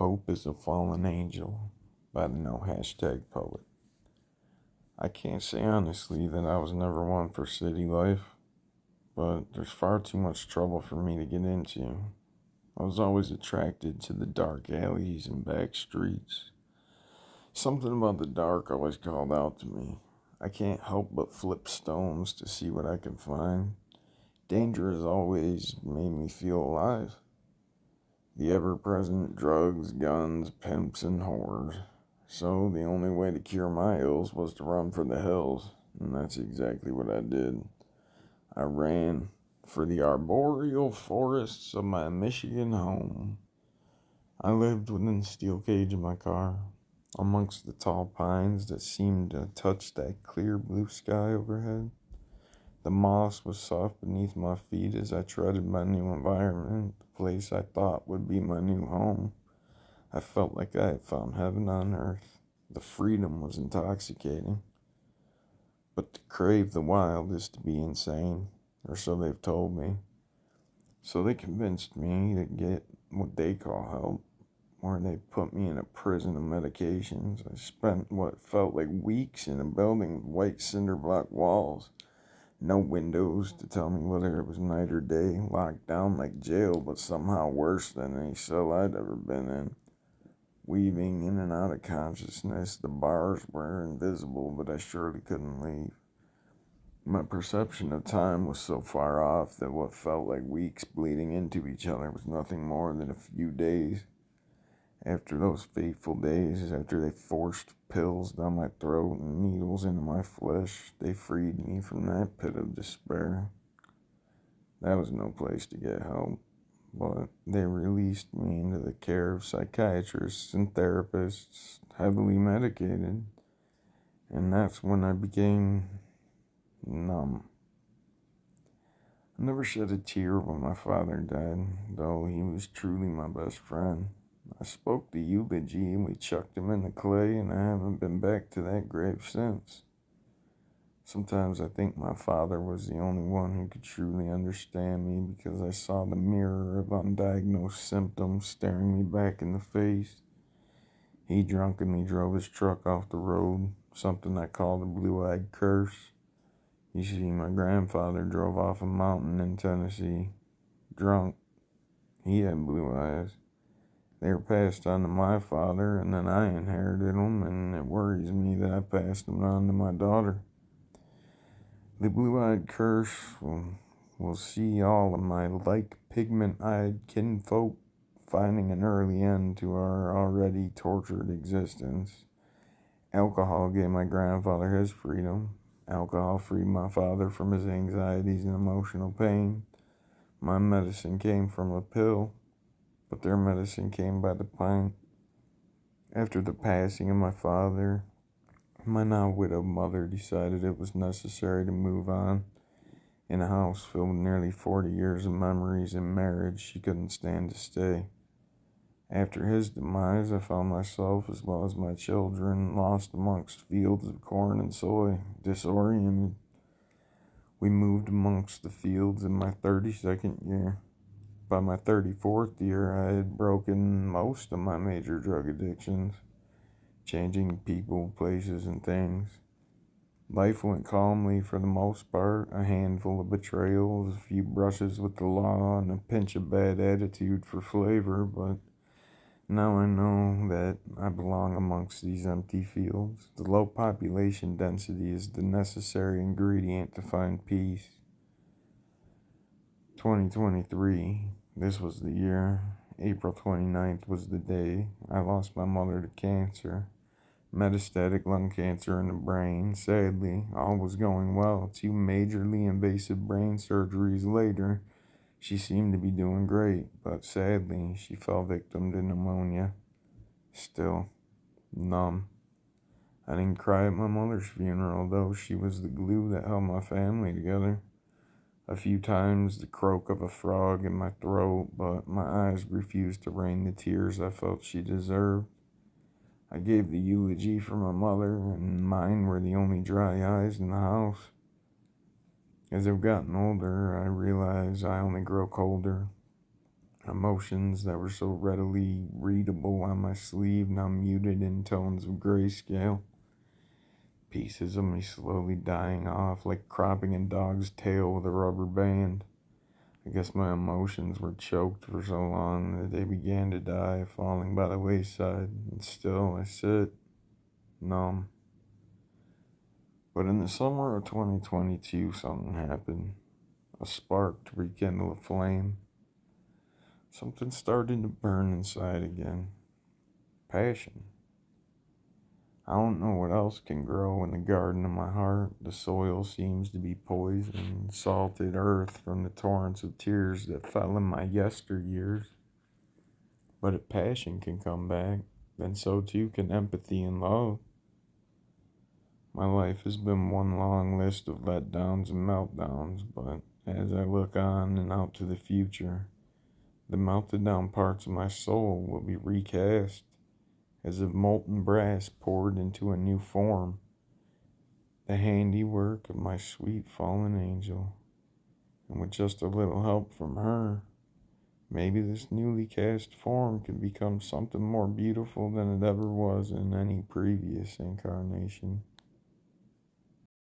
Hope is a Fallen Angel by the Nohashtagpoet. I can't say honestly that I was never one for city life, but there's far too much trouble for me to get into. I was always attracted to the dark alleys and back streets. Something about the dark always called out to me. I can't help but flip stones to see what I can find. Danger has always made me feel alive. The ever-present drugs, guns, pimps, and whores. So the only way to cure my ills was to run for the hills, and that's exactly what I did. I ran for the arboreal forests of my Michigan home. I lived within the steel cage of my car, amongst the tall pines that seemed to touch that clear blue sky overhead. The moss was soft beneath my feet as I treaded my new environment, the place I thought would be my new home. I felt like I had found heaven on earth. The freedom was intoxicating. But to crave the wild is to be insane, or so they've told me. So they convinced me to get what they call help, or they put me in a prison of medications. I spent what felt like weeks in a building with white cinder block walls. No windows to tell me whether it was night or day, locked down like jail, but somehow worse than any cell I'd ever been in. Weaving in and out of consciousness, the bars were invisible, but I surely couldn't leave. My perception of time was so far off that what felt like weeks bleeding into each other was nothing more than a few days. After those fateful days, after they forced pills down my throat and needles into my flesh, they freed me from that pit of despair. That was no place to get help, but they released me into the care of psychiatrists and therapists, heavily medicated, and that's when I became numb. I never shed a tear when my father died, though he was truly my best friend. I spoke the eulogy and we chucked him in the clay, and I haven't been back to that grave since. Sometimes I think my father was the only one who could truly understand me because I saw the mirror of undiagnosed symptoms staring me back in the face. He drunkenly drove his truck off the road, something I call the blue-eyed curse. You see, my grandfather drove off a mountain in Tennessee, drunk. He had blue eyes. They were passed on to my father, and then I inherited them, and it worries me that I passed them on to my daughter. The blue-eyed curse will see all of my like pigment-eyed kinfolk finding an early end to our already tortured existence. Alcohol gave my grandfather his freedom. Alcohol freed my father from his anxieties and emotional pain. My medicine came from a pill, but their medicine came by the pint. After the passing of my father, my now widowed mother decided it was necessary to move on. In a house filled with nearly 40 years of memories and marriage, she couldn't stand to stay. After his demise, I found myself, as well as my children, lost amongst fields of corn and soy, disoriented. We moved amongst the fields in my 32nd year. By my 34th year, I had broken most of my major drug addictions, changing people, places, and things. Life went calmly for the most part, a handful of betrayals, a few brushes with the law, and a pinch of bad attitude for flavor, but now I know that I belong amongst these empty fields. The low population density is the necessary ingredient to find peace. 2023, this was the year. April 29th was the day I lost my mother to cancer. Metastatic lung cancer in the brain. Sadly, all was going well. 2 majorly invasive brain surgeries later, she seemed to be doing great, but sadly, she fell victim to pneumonia. Still, numb. I didn't cry at my mother's funeral, though she was the glue that held my family together. A few times, the croak of a frog in my throat, but my eyes refused to rain the tears I felt she deserved. I gave the eulogy for my mother, and mine were the only dry eyes in the house. As I've gotten older, I realize I only grow colder. Emotions that were so readily readable on my sleeve, now muted in tones of grayscale. Pieces of me slowly dying off, like cropping a dog's tail with a rubber band. I guess my emotions were choked for so long that they began to die, falling by the wayside, and still I sit, numb. But in the summer of 2022, something happened. A spark to rekindle a flame. Something started to burn inside again. Passion. I don't know what else can grow in the garden of my heart. The soil seems to be poisoned, salted earth from the torrents of tears that fell in my yesteryears. But if passion can come back, then so too can empathy and love. My life has been one long list of letdowns and meltdowns, but as I look on and out to the future, the melted down parts of my soul will be recast, as if molten brass poured into a new form, the handiwork of my sweet fallen angel. And with just a little help from her, maybe this newly cast form can become something more beautiful than it ever was in any previous incarnation.